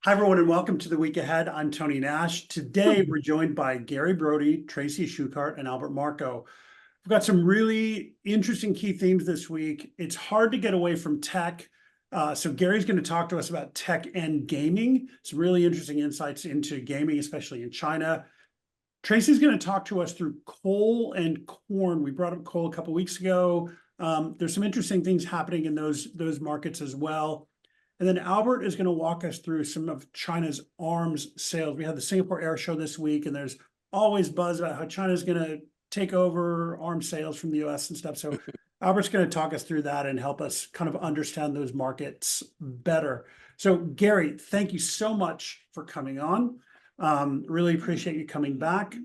Hi, everyone, and welcome to the week ahead. I'm Tony Nash. Today, we're joined by Gary Brode, Tracy Shuchart, and Albert Marko. We've got some really interesting key themes this week. It's hard to get away from tech. So Gary's going to talk to us about tech and gaming, some really interesting insights into gaming, especially in China. Tracy's going to talk to us through coal and corn. We brought up coal a couple weeks ago. There's some interesting things happening in those markets as well. And then Albert is going to walk us through some of China's arms sales. We had the Singapore Air Show this week, and there's always buzz about how China's going to take over arms sales from the US and stuff. So Albert's going to talk us through that and help us kind of understand those markets better. So Gary, thank you so much for coming on. Really appreciate you coming back.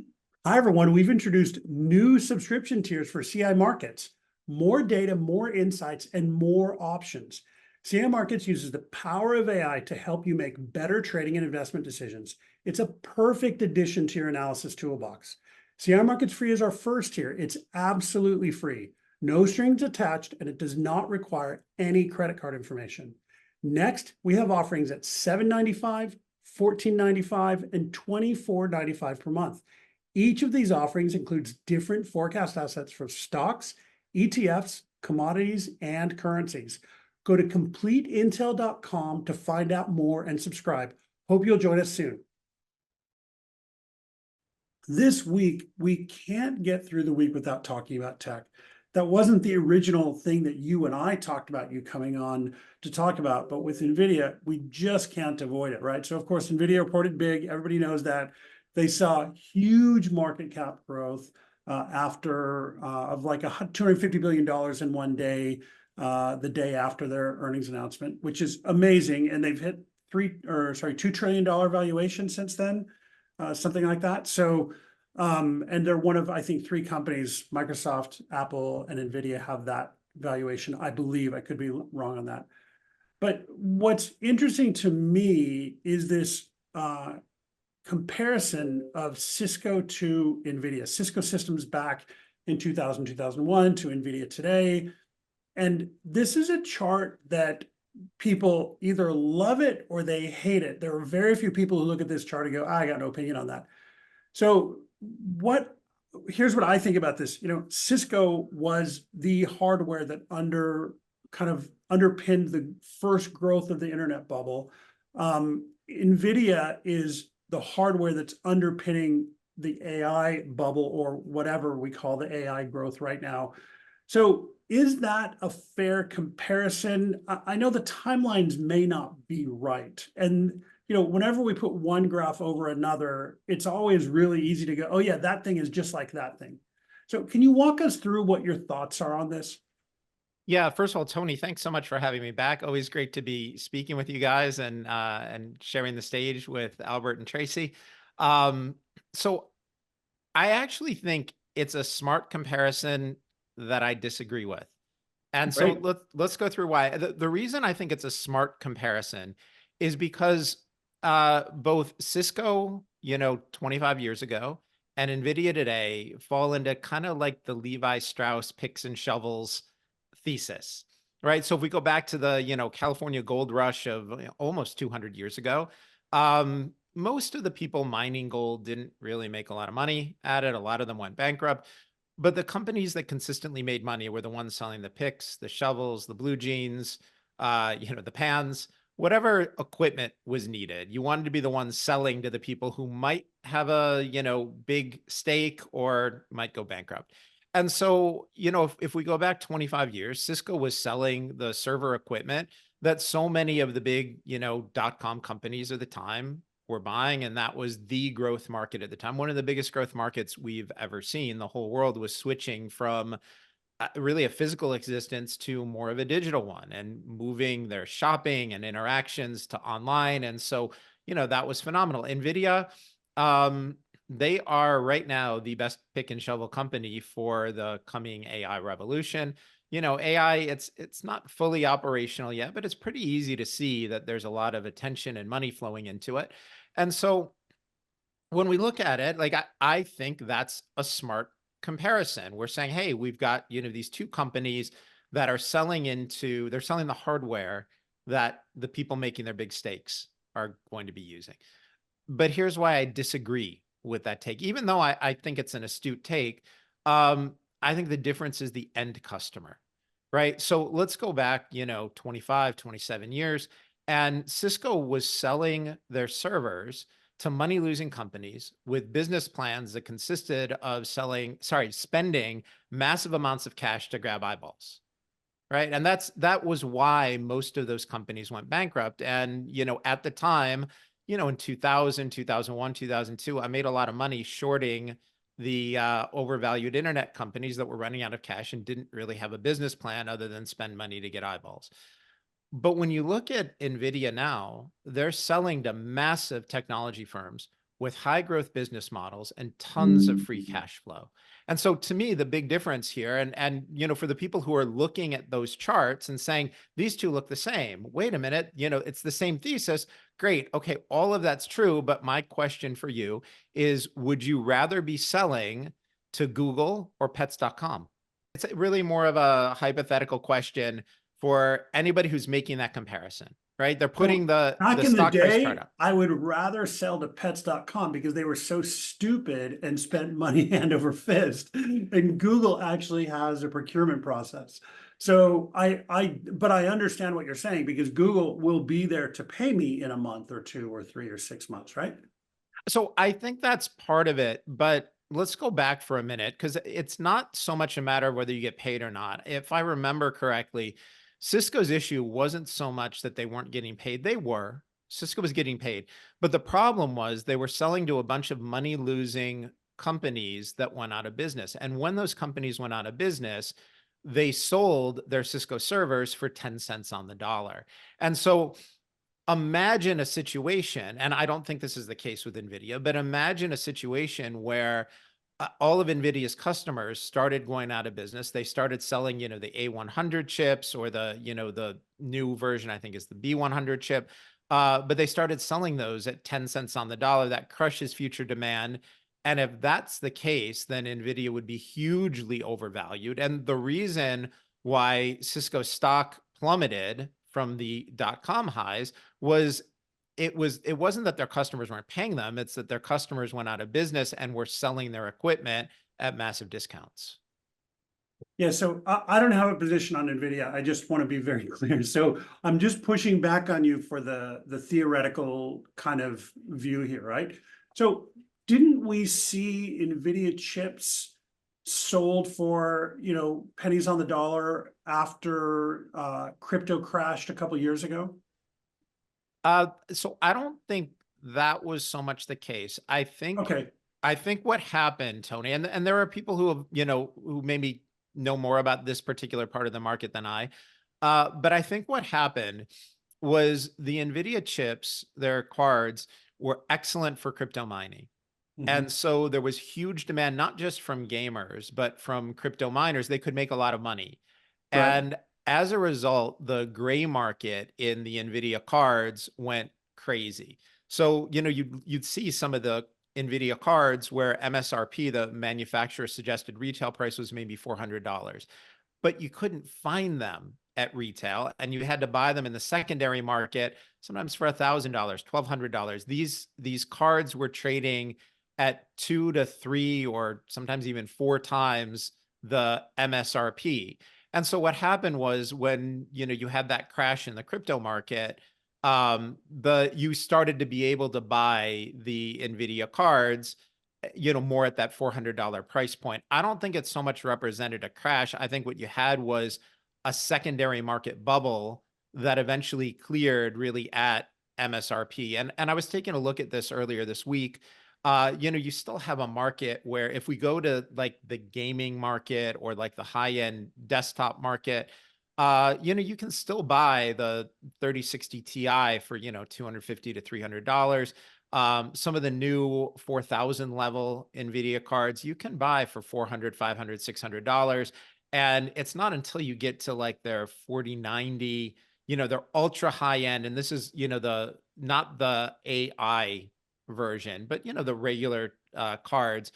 Hi, everyone. We've introduced new subscription tiers for CI markets, more data, more insights, and more options. CI Markets uses the power of AI to help you make better trading and investment decisions. It's a perfect addition to your analysis toolbox. CI Markets Free is our first tier. It's absolutely free, no strings attached, and it does not require any credit card information. Next, we have offerings at $7.95, $14.95, and $24.95 per month. Each of these offerings includes different forecast assets for stocks, ETFs, commodities, and currencies. Go to completeintel.com to find out more and subscribe. Hope you'll join us soon. This week, we can't get through the week without talking about tech. That wasn't the original thing that you and I talked about you coming on to talk about, but with Nvidia, we just can't avoid it, right? So of course, Nvidia reported big, everybody knows that. They saw huge market cap growth after of like $250 billion in one day, the day after their earnings announcement, which is amazing. And they've hit $2 trillion valuation since then, something like that. So, and they're one of, I think, three companies, Microsoft, Apple, and Nvidia have that valuation. I believe, I could be wrong on that. But what's interesting to me is this comparison of Cisco to Nvidia. Cisco systems back in 2000, 2001 to Nvidia today. And this is a chart that people either love it or they hate it. There are very few people who look at this chart and go, I got no opinion on that. So here's what I think about this. You know, Cisco was the hardware that underpinned the first growth of the internet bubble. Nvidia is the hardware that's underpinning the AI bubble, or whatever we call the AI growth right now. So is that a fair comparison? I know the timelines may not be right. And, you know, whenever we put one graph over another, it's always really easy to go, oh yeah, that thing is just like that thing. So can you walk us through what your thoughts are on this? Yeah, first of all, Tony, thanks so much for having me back. Always great to be speaking with you guys and sharing the stage with Albert and Tracy. So I actually think it's a smart comparison that I disagree with. And so Great. let's go through why. The reason I think it's a smart comparison is because both Cisco, 25 years ago, and Nvidia today fall into kind of like the Levi Strauss picks and shovels thesis, right? So if we go back to the, California gold rush of almost 200 years ago, most of the people mining gold didn't really make a lot of money at it. A lot of them went bankrupt. But the companies that consistently made money were the ones selling the picks, the shovels, the blue jeans, the pans, whatever equipment was needed. You wanted to be the ones selling to the people who might have a, big stake or might go bankrupt. And so, if we go back 25 years, Cisco was selling the server equipment that so many of the big, .com companies of the time were buying, and that was the growth market at the time. One of the biggest growth markets we've ever seen. The whole world was switching from really a physical existence to more of a digital one and moving their shopping and interactions to online. And so, that was phenomenal. Nvidia, they are right now the best pick and shovel company for the coming AI revolution. AI, it's not fully operational yet, but it's pretty easy to see that there's a lot of attention and money flowing into it. And so when we look at it, like I think that's a smart comparison. We're saying, hey, we've got, these two companies that are they're selling the hardware that the people making their big stakes are going to be using. But here's why I disagree with that take. Even though I think it's an astute take, I think the difference is the end customer, right? So let's go back, 25, 27 years, and Cisco was selling their servers to money losing companies with business plans that consisted of spending massive amounts of cash to grab eyeballs. Right. And that was why most of those companies went bankrupt. And, at the time, in 2000, 2001, 2002, I made a lot of money shorting the overvalued internet companies that were running out of cash and didn't really have a business plan other than spend money to get eyeballs. But when you look at Nvidia now, they're selling to massive technology firms with high growth business models and tons of free cash flow. And so to me, the big difference here, and for the people who are looking at those charts and saying, these two look the same, wait a minute, it's the same thesis. Great. Okay. All of that's true. But my question for you is, would you rather be selling to Google or pets.com? It's really more of a hypothetical question for anybody who's making that comparison, right? They're putting the Back in the stock price chart day, up. I would rather sell to pets.com because they were so stupid and spent money hand over fist. And Google actually has a procurement process. So but I understand what you're saying because Google will be there to pay me in a month or 2 or 3 or 6 months, right? So I think that's part of it, but let's go back for a minute because it's not so much a matter of whether you get paid or not. If I remember correctly, Cisco's issue wasn't so much that they weren't getting paid. They were. Cisco was getting paid. But the problem was they were selling to a bunch of money losing companies that went out of business. And when those companies went out of business, they sold their Cisco servers for 10 cents on the dollar. And so imagine a situation, and I don't think this is the case with Nvidia, but imagine a situation where all of Nvidia's customers started going out of business. They started selling, the A100 chips or the new version, I think is the B100 chip. But they started selling those at 10 cents on the dollar. That crushes future demand. And if that's the case, then Nvidia would be hugely overvalued. And the reason why Cisco stock plummeted from the .com highs was it wasn't that their customers weren't paying them, it's that their customers went out of business and were selling their equipment at massive discounts. Yeah, so I don't have a position on Nvidia. I just want to be very clear. So I'm just pushing back on you for the theoretical kind of view here, right? So didn't we see Nvidia chips sold for, pennies on the dollar after crypto crashed a couple years ago? So I don't think that was so much the case. Okay. I think what happened, Tony, and there are people who have, who maybe know more about this particular part of the market than I. But I think what happened was the Nvidia chips, their cards, were excellent for crypto mining. And so there was huge demand, not just from gamers, but from crypto miners. They could make a lot of money. Right. And as a result, the gray market in the Nvidia cards went crazy. So, you'd see some of the Nvidia cards where MSRP, the manufacturer suggested retail price, was maybe $400, but you couldn't find them at retail and you had to buy them in the secondary market, sometimes for $1,000, $1,200. These cards were trading at 2 to 3 or sometimes even 4 times the MSRP. And so what happened was when, you had that crash in the crypto market, you started to be able to buy the Nvidia cards, more at that $400 price point. I don't think it's so much represented a crash. I think what you had was a secondary market bubble that eventually cleared really at MSRP. And I was taking a look at this earlier this week. You still have a market where if we go to like the gaming market or like the high-end desktop market, you can still buy the 3060 Ti for, $250 to $300. Some of the new 4000 level NVIDIA cards you can buy for $400, $500, $600. And it's not until you get to like their 4090, they're ultra high end. And this is, not the AI version, but the regular cards,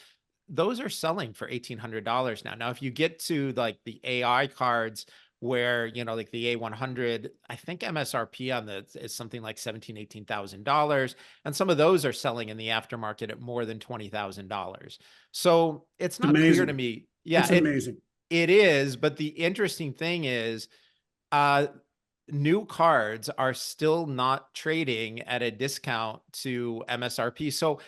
those are selling for $1,800 now. Now, if you get to like the AI cards where, you know, like the A100, I think MSRP on the is something like $17,000, $18,000. And some of those are selling in the aftermarket at more than $20,000. So it's not clear to Amazing. me. It's Yeah, amazing. it is. But the interesting thing is, uh, new cards are still not trading at a discount to MSRP. So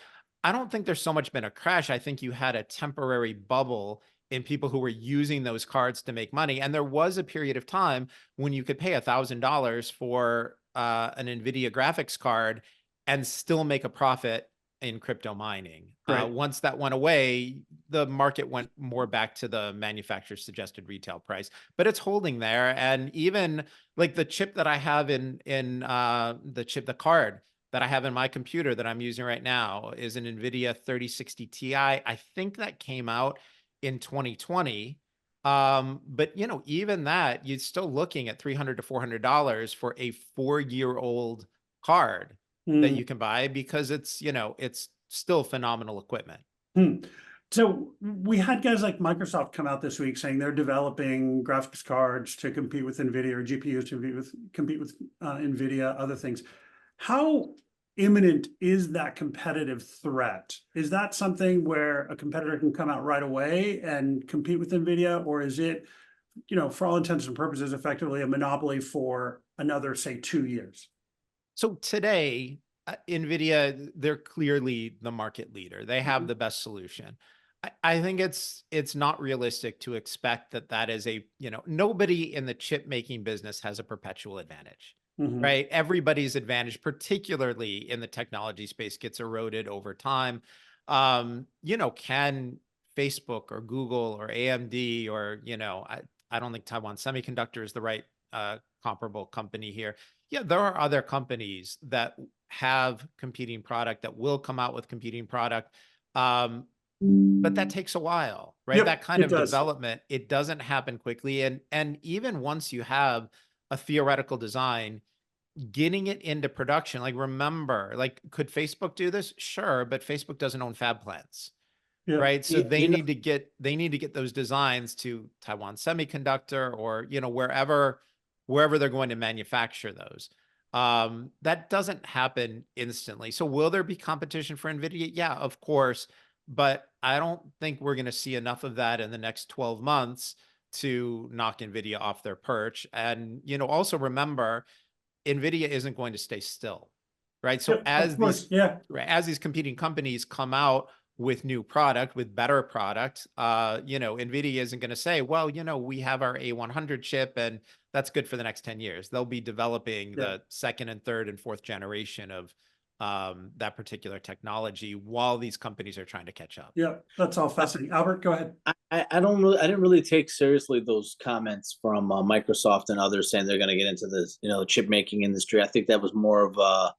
I don't think there's so much been a crash. I think you had a temporary bubble in people who were using those cards to make money. And there was a period of time when you could pay $1,000 for an Nvidia graphics card and still make a profit in crypto mining. Right. Once that went away, the market went more back to the manufacturer's suggested retail price, but it's holding there. And even like the chip that I have the card that I have in my computer that I'm using right now is an Nvidia 3060 Ti. I think that came out in 2020. But you know, even that, you're still looking at $300 to $400 for a 4-year-old card that Mm. you can buy because it's, you know, it's still phenomenal equipment. Hmm. So we had guys like Microsoft come out this week saying they're developing graphics cards to compete with Nvidia, or GPUs to compete with Nvidia, other things. How imminent is that competitive threat? Is that something where a competitor can come out right away and compete with Nvidia, or is it, you know, for all intents and purposes, effectively a monopoly for another, say, 2 years? So today, Nvidia, they're clearly the market leader. They have the best solution. I think it's not realistic to expect that that is a, you know, nobody in the chip making business has a perpetual advantage, Mhm. right? Everybody's advantage, particularly in the technology space, gets eroded over time. You know, can Facebook or Google or AMD or, you know, I don't think Taiwan Semiconductor is the right comparable company here. Yeah, there are other companies that have competing product that will come out with competing product. But that takes a while, right? That Yep, kind it of does. development, it doesn't happen quickly. And even once you have a theoretical design, getting it into production, like remember, like could Facebook do this? Sure, but Facebook doesn't own fab plants, Yeah. right? So You know, they need to get those designs to Taiwan Semiconductor or, you know, wherever they're going to manufacture those. That doesn't happen instantly. So will there be competition for Nvidia? Yeah, of course, but I don't think we're going to see enough of that in the next 12 months to knock Nvidia off their perch. And, you know, also remember, Nvidia isn't going to stay still, right? So Yep, of course. Yeah. as these competing companies come out with new product, with better product, you know, Nvidia isn't going to say, well, you know, we have our A100 chip and that's good for the next 10 years. They'll be developing Yeah. the second and third and fourth generation of that particular technology while these companies are trying to catch up. Yeah. That's all fascinating. Albert, go ahead. I didn't really take seriously those comments from Microsoft and others saying they're going to get into this, you know, chip making industry. I think that was more of a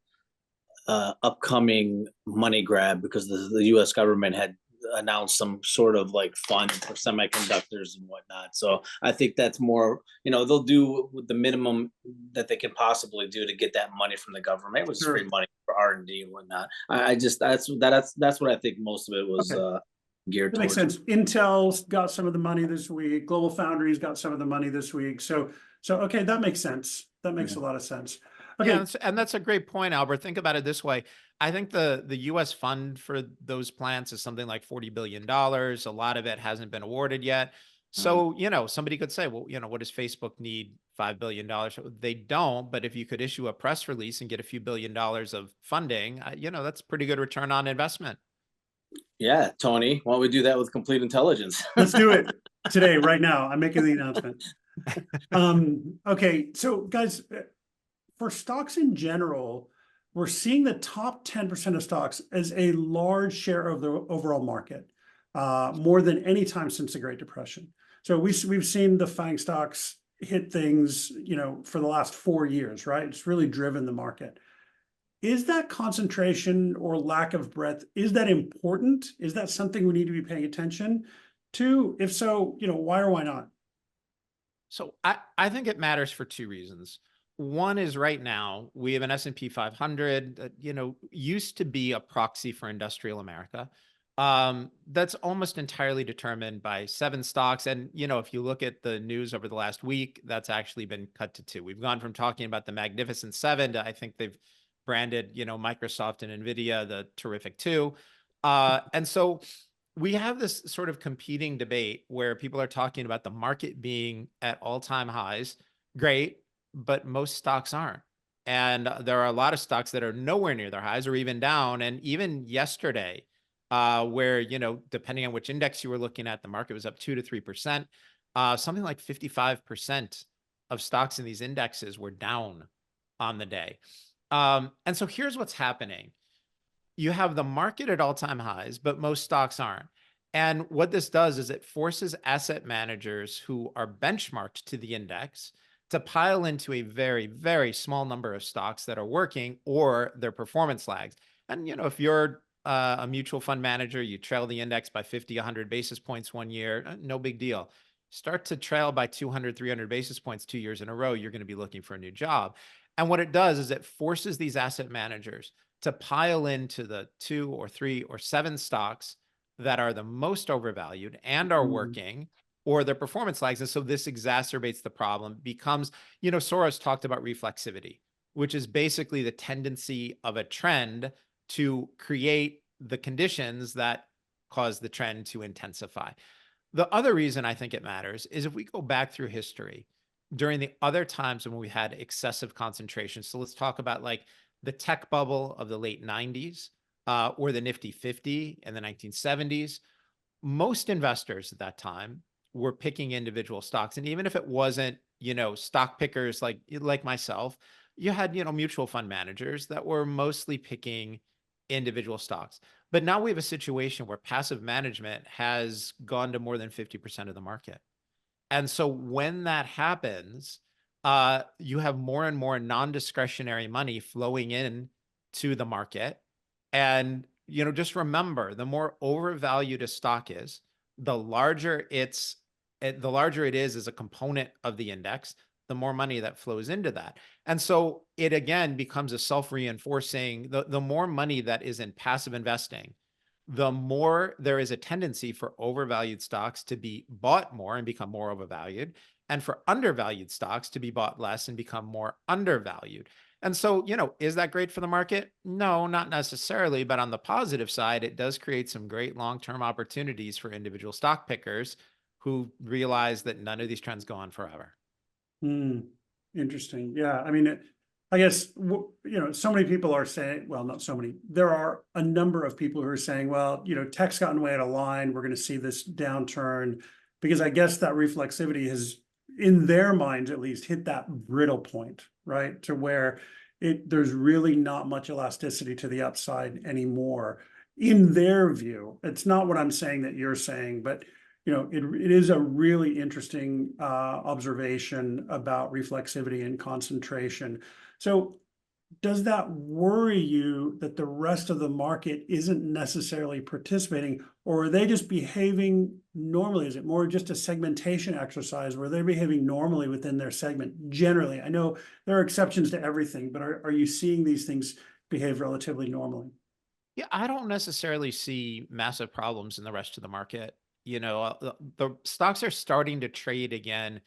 upcoming money grab because the U.S. government had announced some sort of like fund for semiconductors and whatnot. So I think that's more, you know, they'll do the minimum that they can possibly do to get that money from the government, which is Sure. free money for R&D and whatnot. I just that's what I think most of it was Okay. geared That makes towards. sense. Intel's got some of the money this week. Global Foundries got some of the money this week. So okay, that makes sense. That makes a lot of sense. Yeah, Okay. and that's a great point, Albert. Think about it this way. I think the US fund for those plants is something like $40 billion. A lot of it hasn't been awarded yet. So, you know, somebody could say, well, you know, what does Facebook need $5 billion? They don't, but if you could issue a press release and get a few $1 billion of funding, you know, that's pretty good return on investment. Yeah, Tony, why don't we do that with complete intelligence? Let's do it today, right now. I'm making the announcement. Okay, so guys, for stocks in general, we're seeing the top 10% of stocks as a large share of the overall market, more than any time since the Great Depression. So we've seen the FANG stocks hit things, you know, for the last 4 years, right? It's really driven the market. Is that concentration or lack of breadth, is that important? Is that something we need to be paying attention to? If so, you know, why or why not? So I think it matters for two reasons. One is right now we have an S&P 500 that, you know, used to be a proxy for industrial America. That's almost entirely determined by 7 stocks. And, if you look at the news over the last week, that's actually been cut to 2. We've gone from talking about the Magnificent Seven to, I think they've branded, Microsoft and Nvidia, the Terrific Two. And so we have this sort of competing debate where people are talking about the market being at all-time highs. Great, but most stocks aren't. And there are a lot of stocks that are nowhere near their highs or even down. And even yesterday, where, depending on which index you were looking at, the market was up 2 to 3%. Something like 55% of stocks in these indexes were down on the day. And so here's what's happening. You have the market at all-time highs, but most stocks aren't. And what this does is it forces asset managers who are benchmarked to the index to pile into a very, very small number of stocks that are working or their performance lags. And, if you're a mutual fund manager, you trail the index by 50, 100 basis points one year, no big deal. Start to trail by 200, 300 basis points 2 years in a row, you're going to be looking for a new job. And what it does is it forces these asset managers to pile into the 2 or 3 or 7 stocks that are the most overvalued and are working, or their performance lags. And so this exacerbates the problem. Becomes, Soros talked about reflexivity, which is basically the tendency of a trend to create the conditions that cause the trend to intensify. The other reason I think it matters is if we go back through history, during the other times when we had excessive concentration. So let's talk about like the tech bubble of the late 90s, or the Nifty 50 in the 1970s. Most investors at that time were picking individual stocks. And even if it wasn't, stock pickers like myself, you had, mutual fund managers that were mostly picking individual stocks. But now we have a situation where passive management has gone to more than 50% of the market. And so when that happens, you have more and more non-discretionary money flowing in to the market. And, just remember, the more overvalued a stock is, the larger it is as a component of the index, the more money that flows into that. And so it again becomes a self-reinforcing, the more money that is in passive investing, the more there is a tendency for overvalued stocks to be bought more and become more overvalued, and for undervalued stocks to be bought less and become more undervalued. And so, is that great for the market? No, not necessarily. But on the positive side, it does create some great long-term opportunities for individual stock pickers who realize that none of these trends go on forever. Interesting. Yeah. I mean, I guess, so many people are saying, well, not so many, there are a number of people who are saying, well, tech's gotten way out of line. We're going to see this downturn because I guess that reflexivity has, in their minds at least, hit that brittle point, right? To where there's really not much elasticity to the upside anymore. In their view, it's not what I'm saying that you're saying, but it is a really interesting observation about reflexivity and concentration. So does that worry you that the rest of the market isn't necessarily participating, or are they just behaving normally? Is it more just a segmentation exercise where they're behaving normally within their segment generally? I know there are exceptions to everything, but are you seeing these things behave relatively normally? Yeah, I don't necessarily see massive problems in the rest of the market. The stocks are starting to trade again,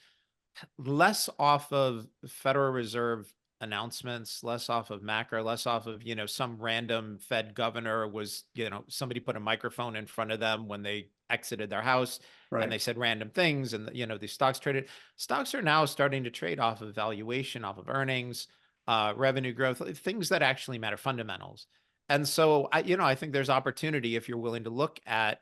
less off of Federal Reserve announcements, less off of macro, less off of, some random Fed governor was, somebody put a microphone in front of them when they exited their house, Right. and they said random things. And, these stocks traded. Stocks are now starting to trade off of valuation, off of earnings, revenue growth, things that actually matter, fundamentals. And so I think there's opportunity if you're willing to look at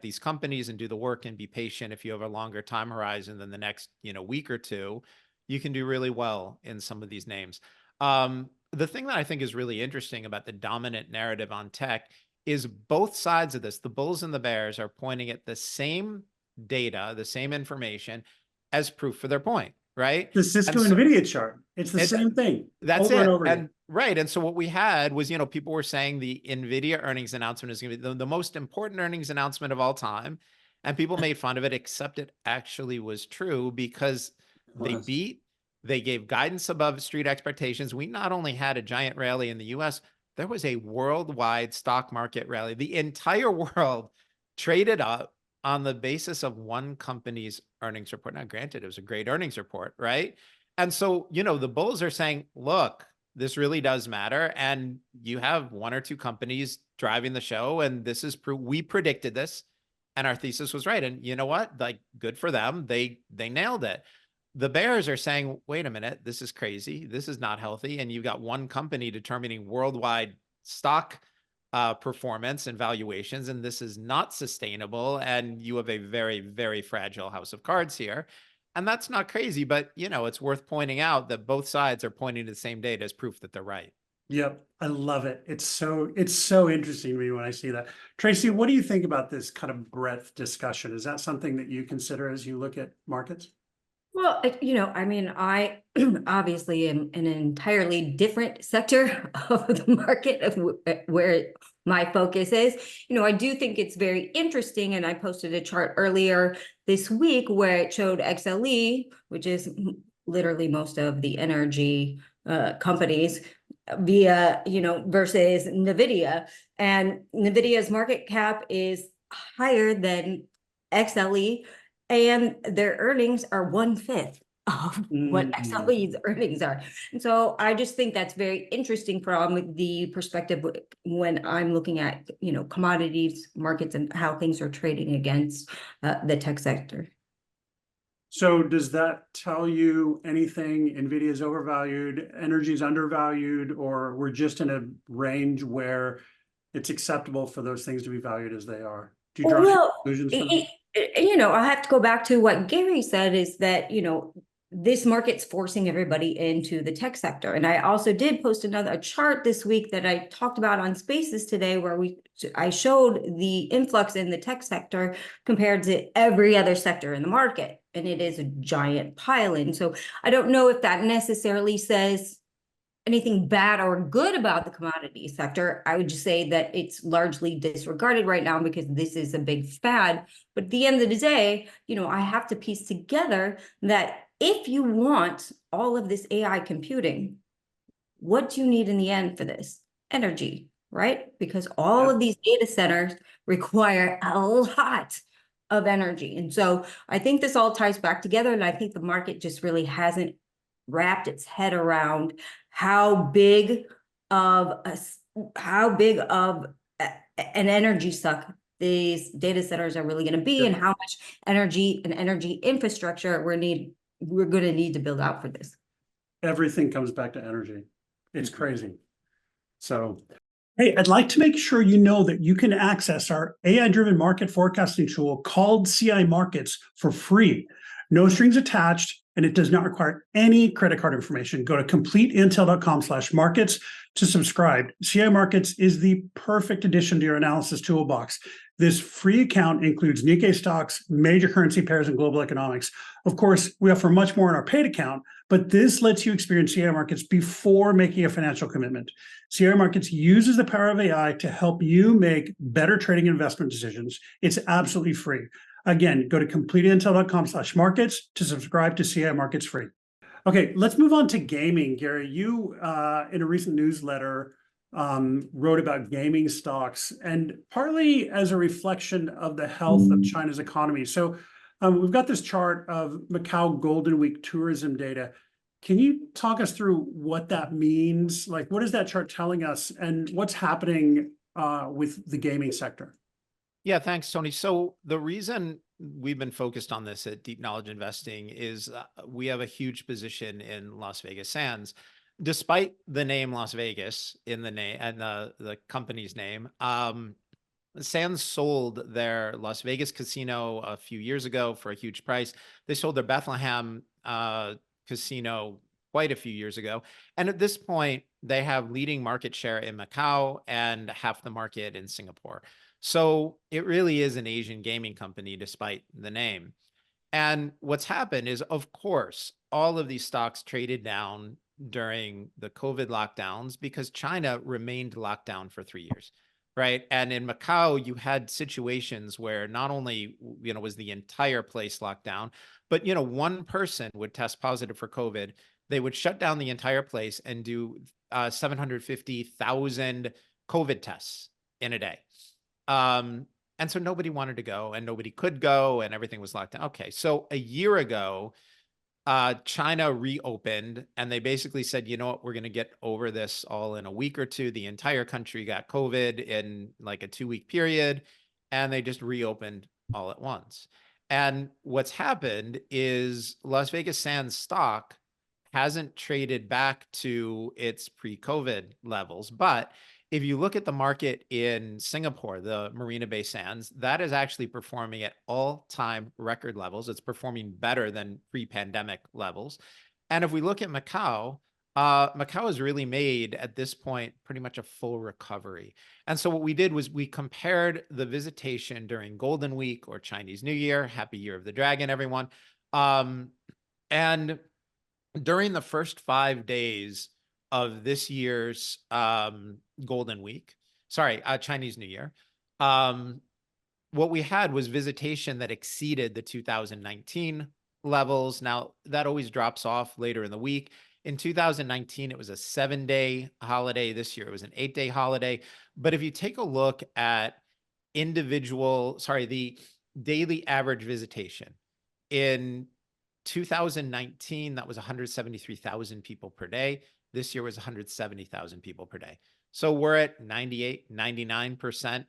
these companies and do the work and be patient. If you have a longer time horizon than the next, week or two, you can do really well in some of these names. The thing that I think is really interesting about the dominant narrative on tech is both sides of this, the bulls and the bears, are pointing at the same data, the same information as proof for their point, right? The Cisco And so Nvidia chart, it's the same thing. that's over it. and over again. And right. And so what we had was, people were saying the Nvidia earnings announcement is going to be the most important earnings announcement of all time. And people made fun of it, except it actually was true because they gave guidance above street expectations. We not only had a giant rally in the US, there was a worldwide stock market rally. The entire world traded up on the basis of one company's earnings report. Now, granted, it was a great earnings report, right? And so, the bulls are saying, look, this really does matter. And you have one or two companies driving the show. And this is proof. We predicted this and our thesis was right. And you know what? Like, good for them. They nailed it. The bears are saying, wait a minute, this is crazy. This is not healthy. And you've got one company determining worldwide stock performance and valuations, and this is not sustainable. And you have a very, very fragile house of cards here. And that's not crazy, but it's worth pointing out that both sides are pointing to the same data as proof that they're right. Yep, I love it. It's so interesting to me when I see that. Tracy, what do you think about this kind of breadth discussion? Is that something that you consider as you look at markets? Well, I obviously am in an entirely different sector of the market of where my focus is. I do think it's very interesting, and I posted a chart earlier this week where it showed XLE, which is literally most of the energy companies, via, versus Nvidia, and Nvidia's market cap is higher than XLE. And their earnings are 1/5 of what XLE's earnings are. And so I just think that's very interesting from the perspective when I'm looking at, commodities markets and how things are trading against the tech sector. So does that tell you anything? Nvidia is overvalued, energy is undervalued, or we're just in a range where it's acceptable for those things to be valued as they are? Do you draw any conclusions from that? I have to go back to what Gary said, is that, this market's forcing everybody into the tech sector. And I also did post a chart this week that I talked about on Spaces today, where I showed the influx in the tech sector compared to every other sector in the market. And it is a giant pile in. So I don't know if that necessarily says anything bad or good about the commodity sector. I would just say that it's largely disregarded right now because this is a big fad. But at the end of the day, I have to piece together that if you want all of this AI computing, what do you need in the end for this? Energy, right? Because all of these data centers require a lot of energy. And so I think this all ties back together. And I think the market just really hasn't wrapped its head around how big of an energy suck these data centers are really going to be, and how much energy and energy infrastructure we're going to need to build out for this. Everything comes back to energy. It's crazy. So, hey, I'd like to make sure you know that you can access our AI-driven market forecasting tool called CI Markets for free. No strings attached, and it does not require any credit card information. Go to completeintel.com/markets to subscribe. CI Markets is the perfect addition to your analysis toolbox. This free account includes Nikkei stocks, major currency pairs, and global economics. Of course, we offer much more in our paid account, but this lets you experience CI Markets before making a financial commitment. CI Markets uses the power of AI to help you make better trading investment decisions. It's absolutely free. Again, go to completeintel.com/markets to subscribe to CI Markets free. Okay, let's move on to gaming. Gary, you in a recent newsletter wrote about gaming stocks, and partly as a reflection of the health of China's economy. So we've got this chart of Macau Golden Week tourism data. Can you talk us through what that means? Like, what is that chart telling us, and what's happening with the gaming sector? Yeah, thanks, Tony. So the reason we've been focused on this at Deep Knowledge Investing is we have a huge position in Las Vegas Sands. Despite the name Las Vegas in the name and the company's name, Sands sold their Las Vegas casino a few years ago for a huge price. They sold their Bethlehem casino quite a few years ago. And at this point, they have leading market share in Macau and half the market in Singapore. So it really is an Asian gaming company, despite the name. And what's happened is, of course, all of these stocks traded down during the COVID lockdowns because China remained locked down for 3 years, right? And in Macau, you had situations where not only, was the entire place locked down, but, one person would test positive for COVID. They would shut down the entire place and do 750,000 COVID tests in a day. And so nobody wanted to go and nobody could go and everything was locked down. Okay, so a year ago, China reopened and they basically said, you know what, we're going to get over this all in a week or two. The entire country got COVID in like a 2-week period, and they just reopened all at once. And what's happened is Las Vegas Sands stock hasn't traded back to its pre-COVID levels. But if you look at the market in Singapore, the Marina Bay Sands, that is actually performing at all-time record levels. It's performing better than pre-pandemic levels. And if we look at Macau, Macau has really made, at this point, pretty much a full recovery. And so what we did was we compared the visitation during Golden Week or Chinese New Year, Happy Year of the Dragon, everyone. And during the first 5 days of this year's Golden Week, Chinese New Year, what we had was visitation that exceeded the 2019 levels. Now, that always drops off later in the week. In 2019, it was a 7-day holiday. This year, it was an 8-day holiday. But if you take a look at the daily average visitation in 2019, that was 173,000 people per day. This year was 170,000 people per day. So we're at 98, 99%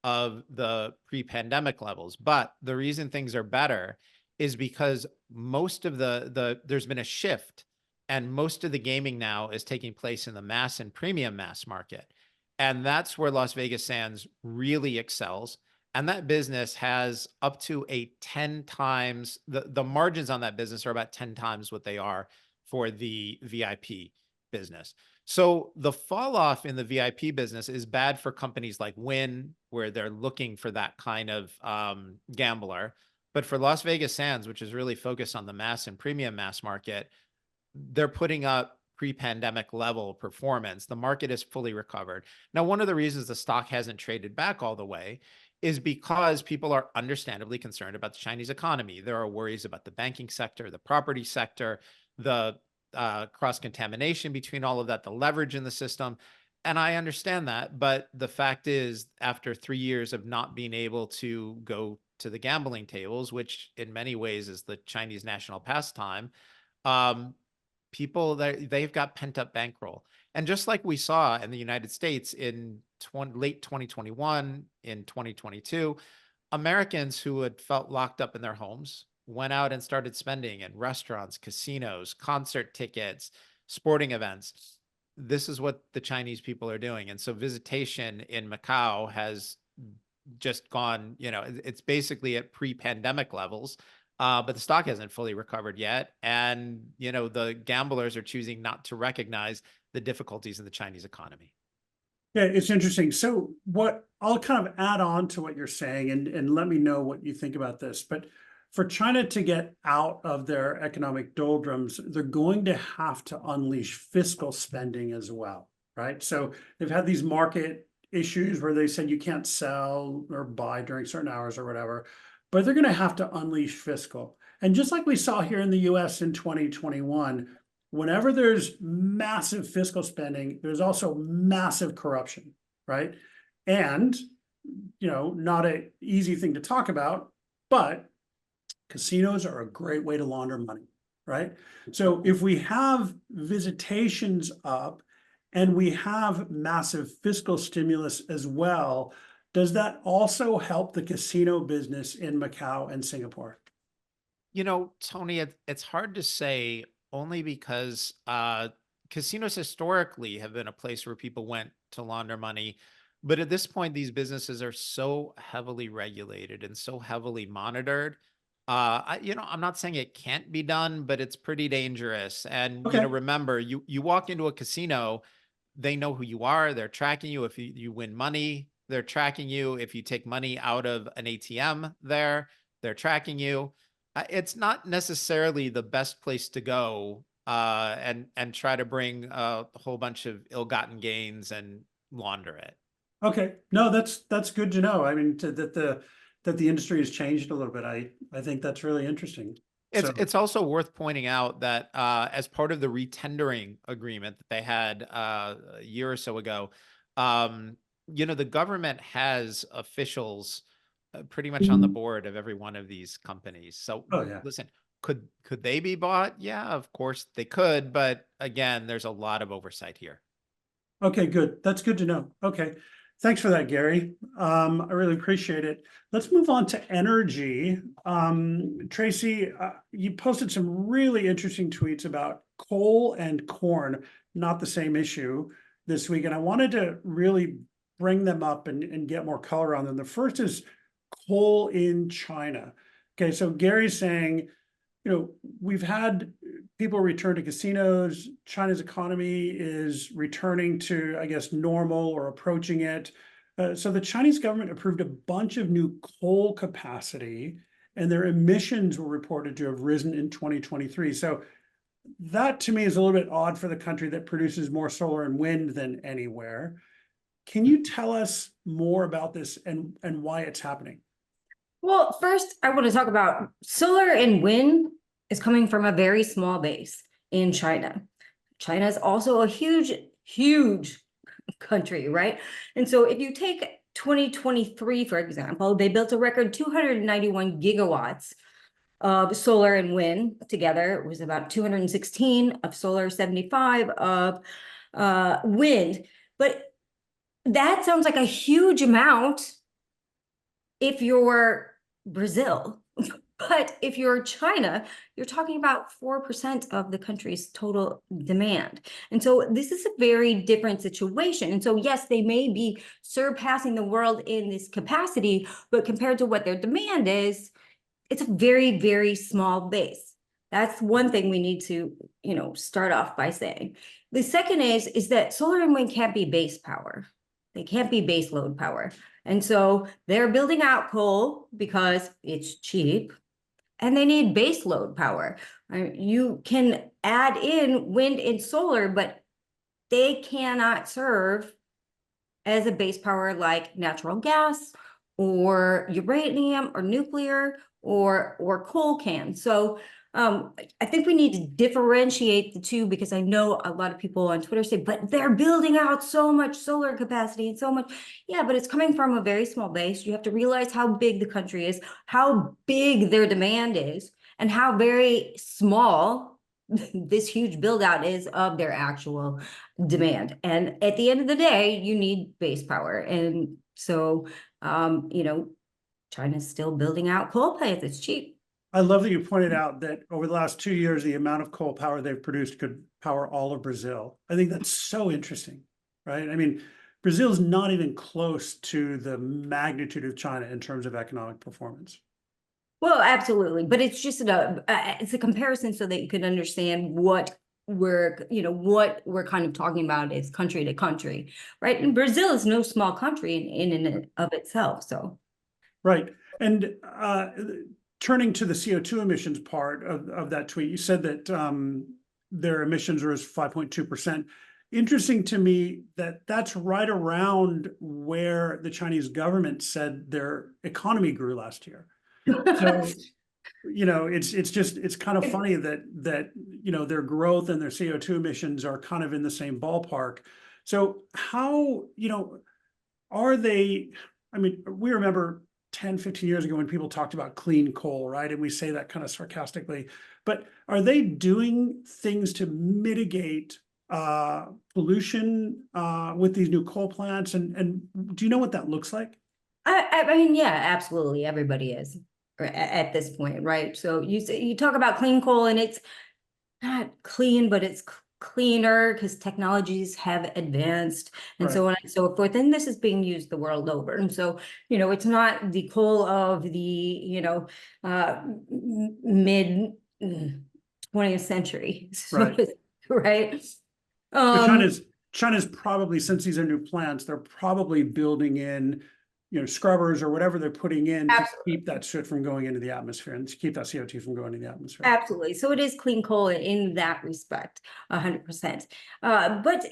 of the pre-pandemic levels. But the reason things are better is because most of there's been a shift, and most of the gaming now is taking place in the mass and premium mass market. And that's where Las Vegas Sands really excels. And that business has up to a 10 times, the margins on that business are about 10 times what they are for the VIP business. So the fall off in the VIP business is bad for companies like Wynn, where they're looking for that kind of gambler. But for Las Vegas Sands, which is really focused on the mass and premium mass market, they're putting up pre-pandemic level performance. The market is fully recovered. Now, one of the reasons the stock hasn't traded back all the way is because people are understandably concerned about the Chinese economy. There are worries about the banking sector, the property sector, the cross-contamination between all of that, the leverage in the system. And I understand that. But the fact is, after 3 years of not being able to go to the gambling tables, which in many ways is the Chinese national pastime, people, they've got pent-up bankroll. And just like we saw in the United States in late 2021, in 2022, Americans who had felt locked up in their homes went out and started spending in restaurants, casinos, concert tickets, sporting events. This is what the Chinese people are doing. And so visitation in Macau has just gone, it's basically at pre-pandemic levels. But the stock hasn't fully recovered yet. And, the gamblers are choosing not to recognize the difficulties in the Chinese economy. Yeah, it's interesting. So what I'll kind of add on to what you're saying, and let me know what you think about this. But for China to get out of their economic doldrums, they're going to have to unleash fiscal spending as well, right? So they've had these market issues where they said you can't sell or buy during certain hours or whatever, but they're going to have to unleash fiscal. And just like we saw here in the US in 2021, whenever there's massive fiscal spending, there's also massive corruption, right? And, not an easy thing to talk about, but casinos are a great way to launder money, right? So if we have visitations up and we have massive fiscal stimulus as well, does that also help the casino business in Macau and Singapore? Tony, it's hard to say, only because casinos historically have been a place where people went to launder money. But at this point, these businesses are so heavily regulated and so heavily monitored. I'm not saying it can't be done, but it's pretty dangerous. And, Okay. remember, you walk into a casino, they know who you are. They're tracking you. If you win money, they're tracking you. If you take money out of an ATM they're tracking you. It's not necessarily the best place to go and try to bring a whole bunch of ill-gotten gains and launder it. Okay, no, that's good to know. I mean, that the industry has changed a little bit. I think that's really interesting. It's also worth pointing out that as part of the retendering agreement that they had a year or so ago, the government has officials pretty much on the board of every one of these companies. So Oh, yeah. listen, could they be bought? Yeah, of course they could. But again, there's a lot of oversight here. Okay, good. That's good to know. Okay. Thanks for that, Gary. I really appreciate it. Let's move on to energy. Tracy, you posted some really interesting tweets about coal and corn, not the same issue this week. And I wanted to really bring them up and get more color on them. The first is coal in China. Okay, so Gary's saying, we've had people return to casinos. China's economy is returning to, I guess, normal or approaching it. So the Chinese government approved a bunch of new coal capacity, and their emissions were reported to have risen in 2023. So that to me is a little bit odd for the country that produces more solar and wind than anywhere. Can you tell us more about this and why it's happening? Well, first, I want to talk about solar and wind is coming from a very small base in China. China is also a huge, huge country, right? And so if you take 2023, for example, they built a record 291 gigawatts of solar and wind together. It was about 216 of solar, 75 of wind. But that sounds like a huge amount if you're Brazil. But if you're China, you're talking about 4% of the country's total demand. And so this is a very different situation. And so, yes, they may be surpassing the world in this capacity, but compared to what their demand is, it's a very, very small base. That's one thing we need to, start off by saying. The second is that solar and wind can't be base power. They can't be base load power. And so they're building out coal because it's cheap. And they need base load power. You can add in wind and solar, but they cannot serve as a base power like natural gas or uranium or nuclear or coal can. So I think we need to differentiate the two, because I know a lot of people on Twitter say, but they're building out so much solar capacity and so much. Yeah, but it's coming from a very small base. You have to realize how big the country is, how big their demand is, and how very small this huge build out is of their actual demand. And at the end of the day, you need base power. And so, China's still building out coal plants. It's cheap. I love that you pointed out that over the last 2 years, the amount of coal power they've produced could power all of Brazil. I think that's so interesting, right? I mean, Brazil is not even close to the magnitude of China in terms of economic performance. Well, absolutely. But it's just it's a comparison so that you can understand what we're kind of talking about is country to country, right? And Brazil is no small country in and of itself. So, right. And turning to the CO2 emissions part of that tweet, you said that their emissions rose 5.2%. Interesting to me that that's right around where the Chinese government said their economy grew last year. So, it's kind of funny that their growth and their CO2 emissions are kind of in the same ballpark. So how, are they, I mean, we remember 10, 15 years ago when people talked about clean coal, right? And we say that kind of sarcastically, but are they doing things to mitigate pollution with these new coal plants? And do you know what that looks like? I mean, yeah, absolutely. Everybody is at this point, right? So you talk about clean coal, and it's not clean, but it's cleaner because technologies have advanced and so on and so forth. And this is being used the world over. And so, it's not the coal of the, mid 20th century. Right. Right. China's probably, since these are new plants, they're probably building in, scrubbers or whatever they're putting in to keep that soot from going into the atmosphere and to keep that CO2 from going into the atmosphere. Absolutely. So it is clean coal in that respect, 100%. But,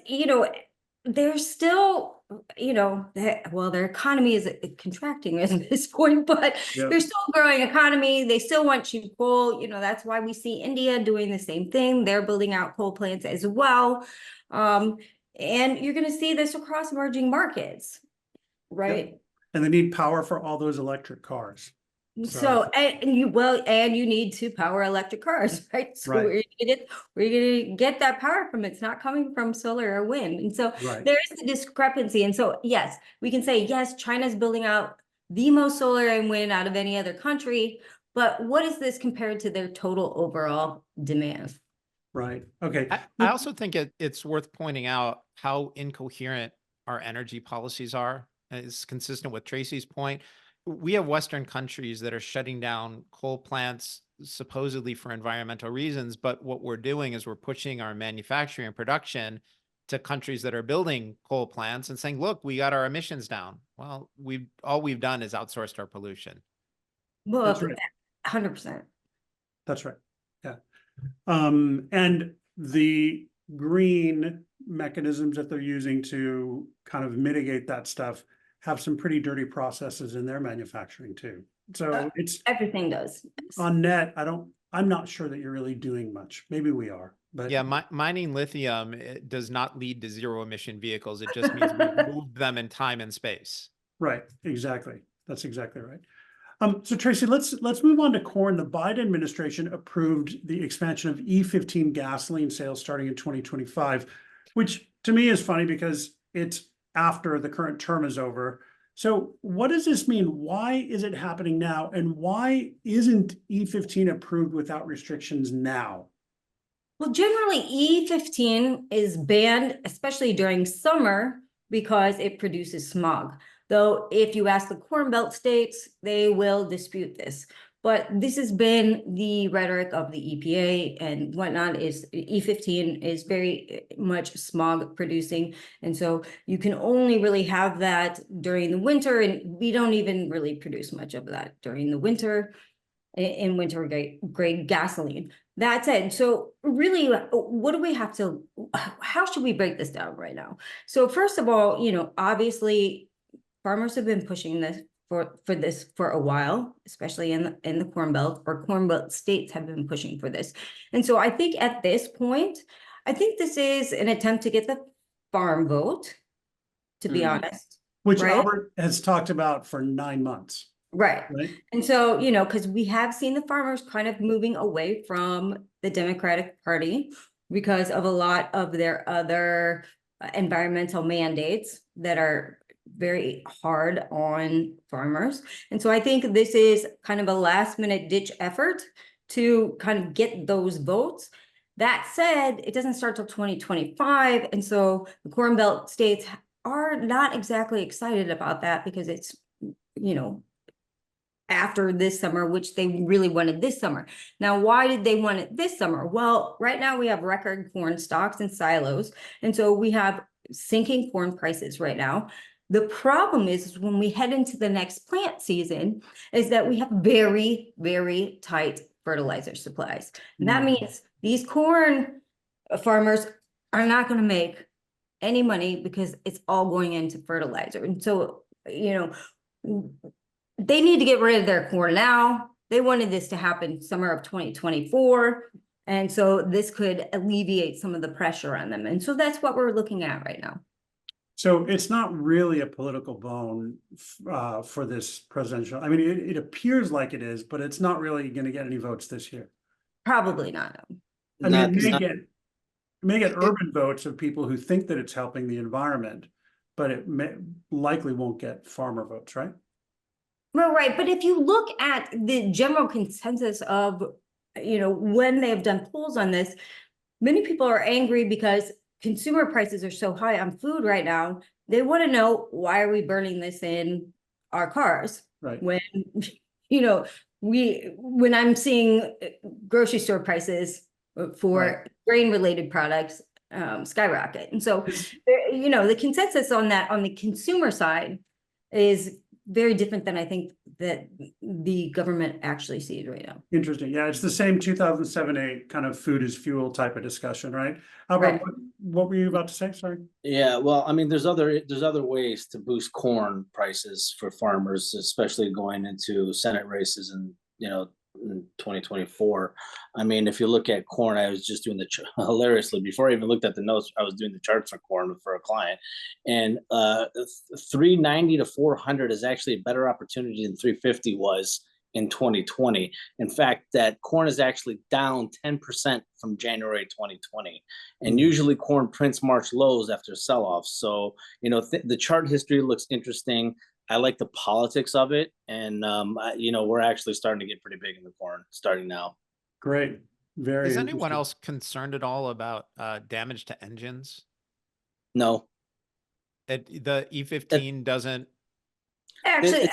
they're still, well, their economy is contracting at this point, but Yeah. they're still a growing economy. They still want cheap coal. That's why we see India doing the same thing. They're building out coal plants as well. And you're going to see this across emerging markets, right? And they need power for all those electric cars. So, and you need to power electric cars, right? So Right. where you gonna get that power from? It's not coming from solar or wind. And so Right. there is a discrepancy. And so, yes, we can say, yes, China's building out the most solar and wind out of any other country, but what is this compared to their total overall demand? Right. Okay. I also think it's worth pointing out how incoherent our energy policies are. And it's consistent with Tracy's point. We have Western countries that are shutting down coal plants supposedly for environmental reasons, but what we're doing is we're pushing our manufacturing and production to countries that are building coal plants and saying, look, we got our emissions down. Well, all we've done is outsourced our pollution. Well, That's right. 100%. That's right. Yeah. And the green mechanisms that they're using to kind of mitigate that stuff have some pretty dirty processes in their manufacturing too. So it's Everything does. on net. I'm not sure that you're really doing much. Maybe we are, but Yeah, mining lithium, it does not lead to zero emission vehicles. It just means we've moved them in time and space. right. Exactly. That's exactly right. So Tracy, let's move on to corn. The Biden administration approved the expansion of E15 gasoline sales starting in 2025, which to me is funny because it's after the current term is over. So what does this mean? Why is it happening now? And why isn't E15 approved without restrictions now? Well, generally E15 is banned, especially during summer, because it produces smog. Though if you ask the Corn Belt states, they will dispute this. But this has been the rhetoric of the EPA and whatnot, is E15 is very much smog producing. And so you can only really have that during the winter, and we don't even really produce much of that during the winter in winter grade gasoline. That said, so really, what do we have to, how should we break this down right now? So first of all, obviously farmers have been pushing this for this for a while, especially in the Corn Belt, or Corn Belt states have been pushing for this. And so I think at this point, I think this is an attempt to get the farm vote, to be honest. Which right? Albert has talked about for 9 months. Right. Right. And so, because we have seen the farmers kind of moving away from the Democratic Party because of a lot of their other environmental mandates that are very hard on farmers. And so I think this is kind of a last minute ditch effort to kind of get those votes. That said, it doesn't start till 2025. And so the Corn Belt states are not exactly excited about that because it's, after this summer, which they really wanted this summer. Now, why did they want it this summer? Well, right now we have record corn stocks and silos. And so we have sinking corn prices right now. The problem is when we head into the next plant season is that we have very, very tight fertilizer supplies. And that means these corn farmers are not going to make any money because it's all going into fertilizer. And so, they need to get rid of their corn now. They wanted this to happen summer of 2024. And so this could alleviate some of the pressure on them. And so that's what we're looking at right now. So it's not really a political bone for this presidential. I mean, it appears like it is, but it's not really going to get any votes this year. Probably not. I mean, it may get urban votes of people who think that it's helping the environment, but it likely won't get farmer votes, right? Well, right. But if you look at the general consensus of, when they've done polls on this, many people are angry because consumer prices are so high on food right now. They want to know, why are we burning this in our cars? Right. When, when I'm seeing grocery store prices for grain related products skyrocket. And so, the consensus on that, on the consumer side, is very different than I think that the government actually sees right now. Interesting. Yeah, it's the same 2007-8 kind of food is fuel type of discussion, right? Albert, Right. what were you about to say? Sorry. Yeah, well, I mean, there's other ways to boost corn prices for farmers, especially going into Senate races and in 2024. I mean, if you look at corn, I was just doing hilariously before I even looked at the notes. I was doing the charts for corn for a client, and 390 to 400 is actually a better opportunity than 350 was in 2020. In fact, that corn is actually down 10% from January 2020. And usually corn prints March lows after sell-off. So, the chart history looks interesting. I like the politics of it. And, we're actually starting to get pretty big in the corn starting now. Great. Very Is anyone interesting. else concerned at all about damage to engines? No. The E15 doesn't. Actually,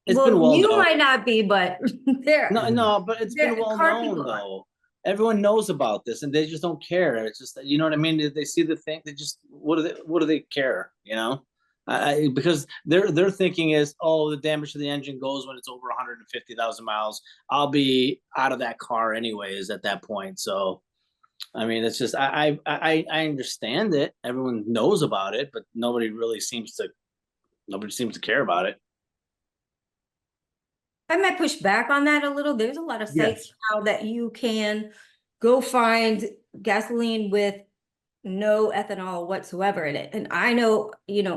It's well, been well you known. might not be, but there. No, but it's been well car known people are. though. Everyone knows about this, and they just don't care. It's just, you know what I mean? They see the thing, they just what do they care? Because their thinking is, oh, the damage to the engine goes when it's over 150,000 miles. I'll be out of that car anyways at that point. So, I mean, it's just I understand it. Everyone knows about it, but nobody seems to care about it. I might push back on that a little. There's a lot of sites Yes. now that you can go find gasoline with no ethanol whatsoever in it. And I know,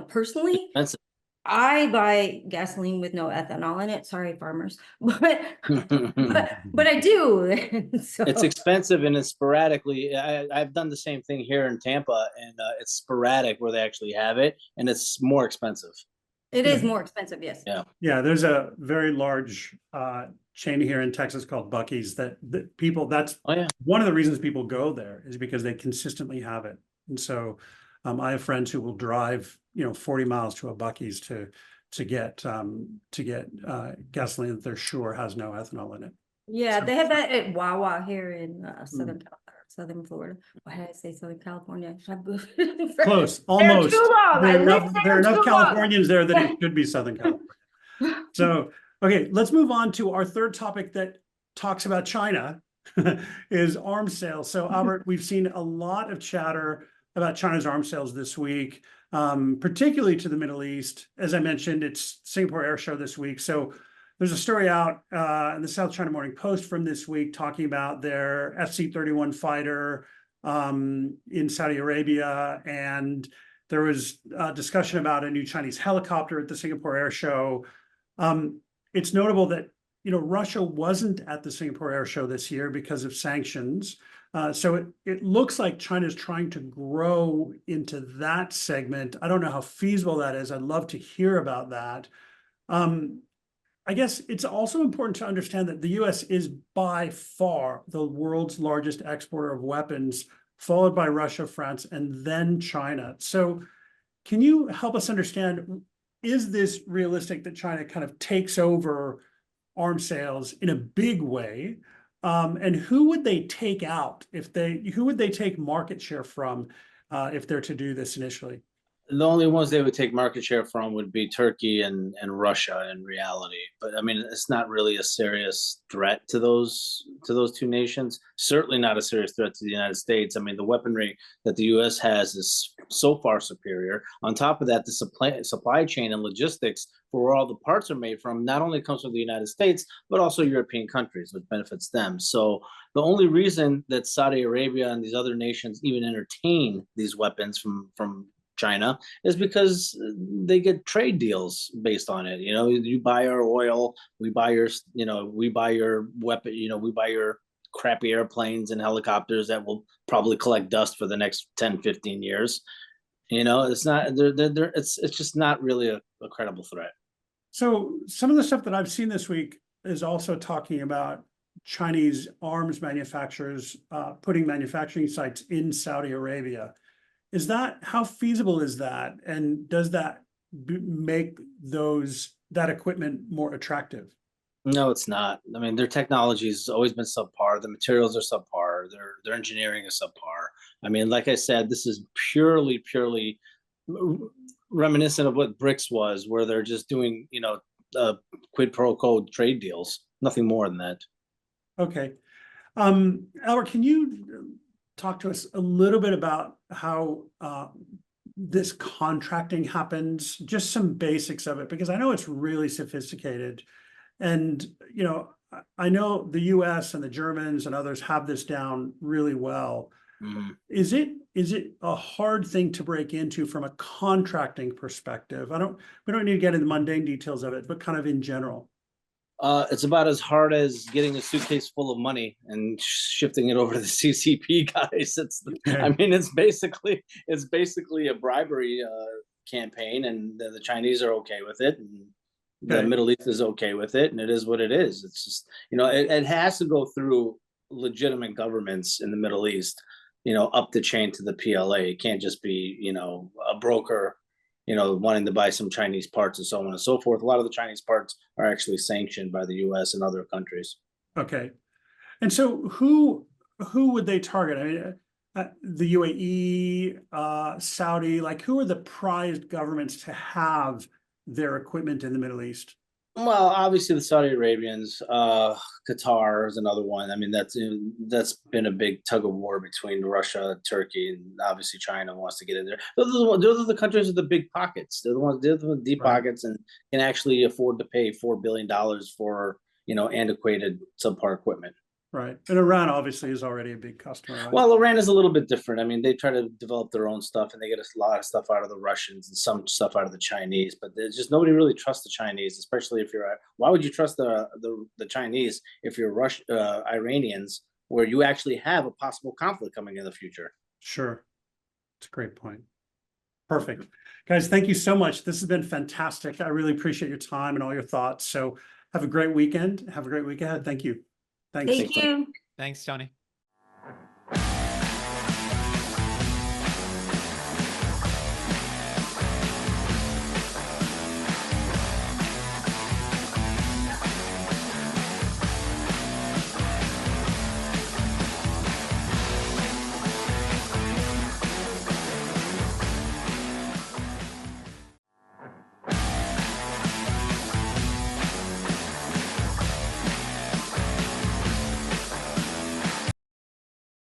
personally, Expensive. I buy gasoline with no ethanol in it. Sorry, farmers, but I do. So It's expensive and it's sporadically. I've done the same thing here in Tampa, and it's sporadic where they actually have it, and it's more expensive. it is more expensive, yes. Yeah. Yeah, there's a very large chain here in Texas called Buc-ee's that people, that's Oh yeah. one of the reasons people go there is because they consistently have it. And so I have friends who will drive, 40 miles to a Buc-ee's to get gasoline that they're sure has no ethanol in it. Yeah, So- they have that at Wawa here in Southern Florida. Why did I say Southern California? Close, They're almost. too long. There I are enough, lived there there are enough too long. Californians there that it should be Southern California. So, okay, let's move on to our third topic that talks about China is arms sales. So, Albert, we've seen a lot of chatter about China's arms sales this week, particularly to the Middle East. As I mentioned, it's Singapore Air Show this week. So there's a story out in the South China Morning Post from this week talking about their FC-31 fighter in Saudi Arabia. And there was a discussion about a new Chinese helicopter at the Singapore Air Show. It's notable that Russia wasn't at the Singapore Air Show this year because of sanctions. So it looks like China's trying to grow into that segment. I don't know how feasible that is. I'd love to hear about that. I guess it's also important to understand that the US is by far the world's largest exporter of weapons, followed by Russia, France, and then China. So can you help us understand, is this realistic that China kind of takes over arms sales in a big way? And who would they take out who would they take market share from if they're to do this initially? The only ones they would take market share from would be Turkey and Russia in reality. But I mean, it's not really a serious threat to those two nations. Certainly not a serious threat to the United States. I mean, the weaponry that the U.S. has is so far superior. On top of that, the supply chain and logistics for where all the parts are made from not only comes from the United States, but also European countries, which benefits them. So the only reason that Saudi Arabia and these other nations even entertain these weapons from China is because they get trade deals based on it. You buy our oil, we buy your weapon, we buy your crappy airplanes and helicopters that will probably collect dust for the next 10, 15 years. It's not, it's just not really a credible threat. So some of the stuff that I've seen this week is also talking about Chinese arms manufacturers putting manufacturing sites in Saudi Arabia. How feasible is that? And does that make that equipment more attractive? No, it's not. I mean, their technology has always been subpar. The materials are subpar. Their engineering is subpar. I mean, like I said, this is purely reminiscent of what BRICS was, where they're just doing, quid pro quo trade deals, nothing more than that. Okay. Albert, can you talk to us a little bit about how this contracting happens, just some basics of it, because I know it's really sophisticated. And, you know, I know the US and the Germans and others have this down really well. Mhm. Is it a hard thing to break into from a contracting perspective? We don't need to get into the mundane details of it, but kind of in general. It's about as hard as getting a suitcase full of money and shifting it over to the CCP guys. I mean, it's basically a bribery campaign, and the Chinese are okay with it, and the Middle East is okay with it, and it is what it is. It's just, you know, it has to go through legitimate governments in the Middle East, you know, up the chain to the PLA. It can't just be, you know, a broker, you know, wanting to buy some Chinese parts and so on and so forth. A lot of the Chinese parts are actually sanctioned by the US and other countries. Okay. And so who would they target? I mean, the UAE, Saudi, like who are the prized governments to have their equipment in the Middle East? Well, obviously the Saudi Arabians, Qatar is another one. I mean, that's been a big tug of war between Russia, Turkey, and obviously China wants to get in there. Those are the countries with the big pockets. They're the ones with deep pockets and can actually afford to pay $4 billion for, you know, antiquated subpar equipment. Right. And Iran obviously is already a big customer. Right? Well, Iran is a little bit different. I mean, they try to develop their own stuff, and they get a lot of stuff out of the Russians and some stuff out of the Chinese. But there's just nobody really trusts the Chinese, especially if you're. Why would you trust the Chinese if you're Iranians, where you actually have a possible conflict coming in the future? Sure, it's a great point. Perfect, guys. Thank you so much. This has been fantastic. I really appreciate your time and all your thoughts. So have a great weekend. Have a great week ahead. Thank you. Thanks. Thank you. Thanks, Tony.